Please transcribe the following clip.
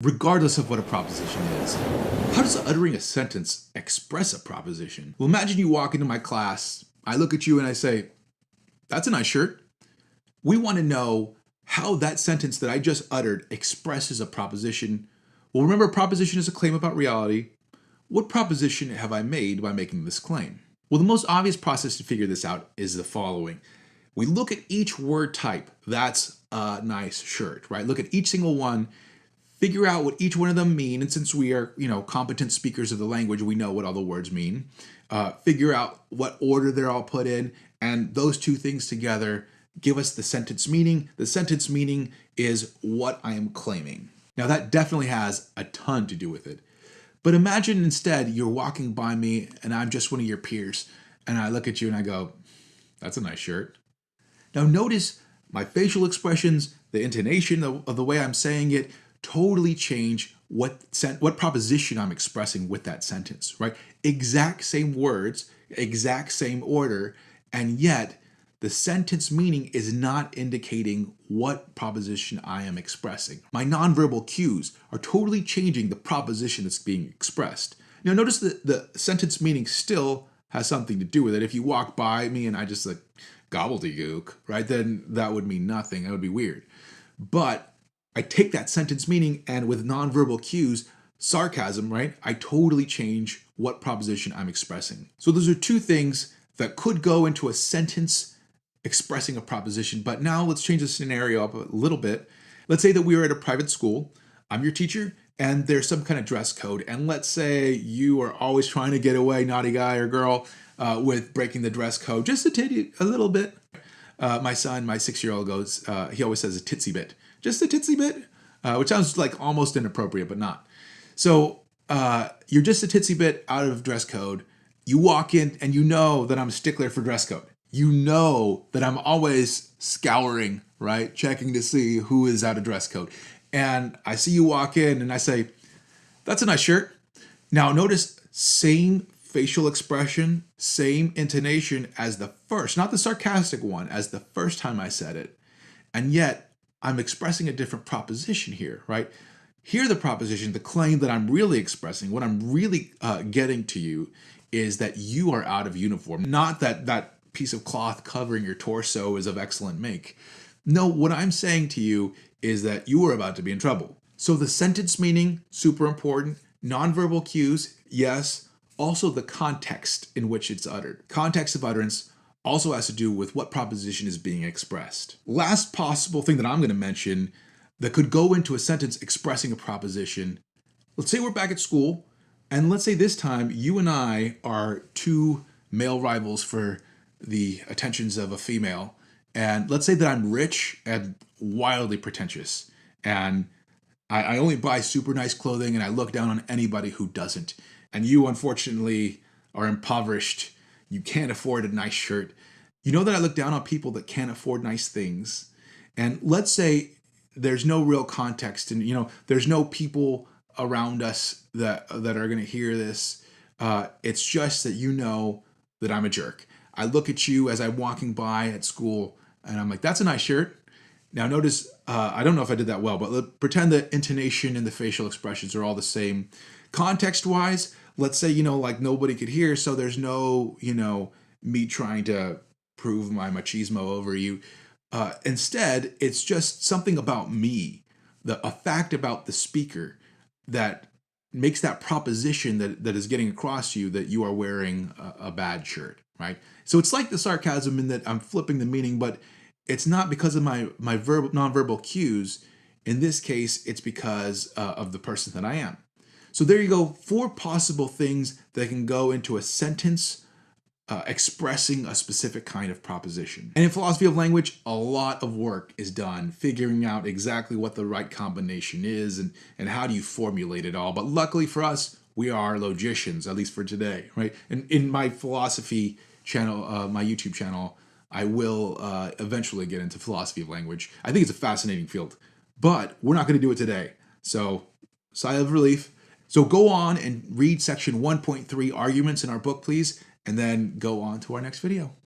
regardless of what a proposition is. How does uttering a sentence express a proposition? Well, imagine you walk into my class, I look at you and I say, "That's a nice shirt." We want to know how that sentence that I just uttered expresses a proposition. Well, remember, a proposition is a claim about reality. What proposition have I made by making this claim? Well, the most obvious process to figure this out is the following. We look at each word type. That's a nice shirt, right? Look at each single one, figure out what each one of them mean. And since we are, competent speakers of the language, we know what all the words mean. Figure out what order they're all put in, and those two things together give us the sentence meaning. The sentence meaning is what I am claiming. Now, that definitely has a ton to do with it. But imagine instead you're walking by me and I'm just one of your peers, and I look at you and I go, "That's a nice shirt." Now, notice my facial expressions, the intonation of the way I'm saying it, totally change what proposition I'm expressing with that sentence, right? Exact same words, exact same order, and yet the sentence meaning is not indicating what proposition I am expressing. My nonverbal cues are totally changing the proposition that's being expressed. Now, notice that the sentence meaning still has something to do with it. If you walk by me and I just like gobbledygook, right, then that would mean nothing. That would be weird. But I take that sentence meaning and with nonverbal cues, sarcasm, right, I totally change what proposition I'm expressing. So those are two things that could go into a sentence expressing a proposition. But now let's change the scenario up a little bit. Let's say that we are at a private school. I'm your teacher and there's some kind of dress code. And let's say you are always trying to get away, naughty guy or girl, with breaking the dress code just a little bit. My son, my 6-year-old goes, he always says a titsy bit. Just a titsy bit, which sounds like almost inappropriate, but not. So you're just a titsy bit out of dress code. You walk in and you know that I'm a stickler for dress code. You know that I'm always scouring, right? Checking to see who is out of dress code. And I see you walk in and I say, "That's a nice shirt." Now notice same facial expression, same intonation as the first, not the sarcastic one, as the first time I said it. And yet I'm expressing a different proposition here, right? Here the proposition, the claim that I'm really expressing, what I'm really getting to you is that you are out of uniform, not that piece of cloth covering your torso is of excellent make. No, what I'm saying to you is that you are about to be in trouble. So the sentence meaning, super important. Nonverbal cues, yes. Also the context in which it's uttered. Context of utterance also has to do with what proposition is being expressed. Last possible thing that I'm going to mention that could go into a sentence expressing a proposition. Let's say we're back at school, and let's say this time you and I are two male rivals for the attentions of a female. And let's say that I'm rich and wildly pretentious, and I only buy super nice clothing and I look down on anybody who doesn't. And you, unfortunately, are impoverished. You can't afford a nice shirt. You know that I look down on people that can't afford nice things. And let's say there's no real context and, there's no people around us that are going to hear this. It's just that you know that I'm a jerk. I look at you as I'm walking by at school and I'm like, "That's a nice shirt." Now notice, I don't know if I did that well, but pretend the intonation and the facial expressions are all the same. Context-wise, let's say, like nobody could hear, so there's no, me trying to prove my machismo over you. Instead, it's just something about me, a fact about the speaker that makes that proposition that is getting across to you that you are wearing a bad shirt, right? So it's like the sarcasm in that I'm flipping the meaning, but it's not because of my nonverbal cues. In this case, it's because of the person that I am. So there you go, 4 possible things that can go into a sentence expressing a specific kind of proposition. And in philosophy of language, a lot of work is done figuring out exactly what the right combination is and how do you formulate it all. But luckily for us, we are logicians, at least for today, right? And in my philosophy channel, my YouTube channel, I will eventually get into philosophy of language. I think it's a fascinating field, but we're not going to do it today. So, sigh of relief. So go on and read section 1.3 arguments in our book, please, and then go on to our next video.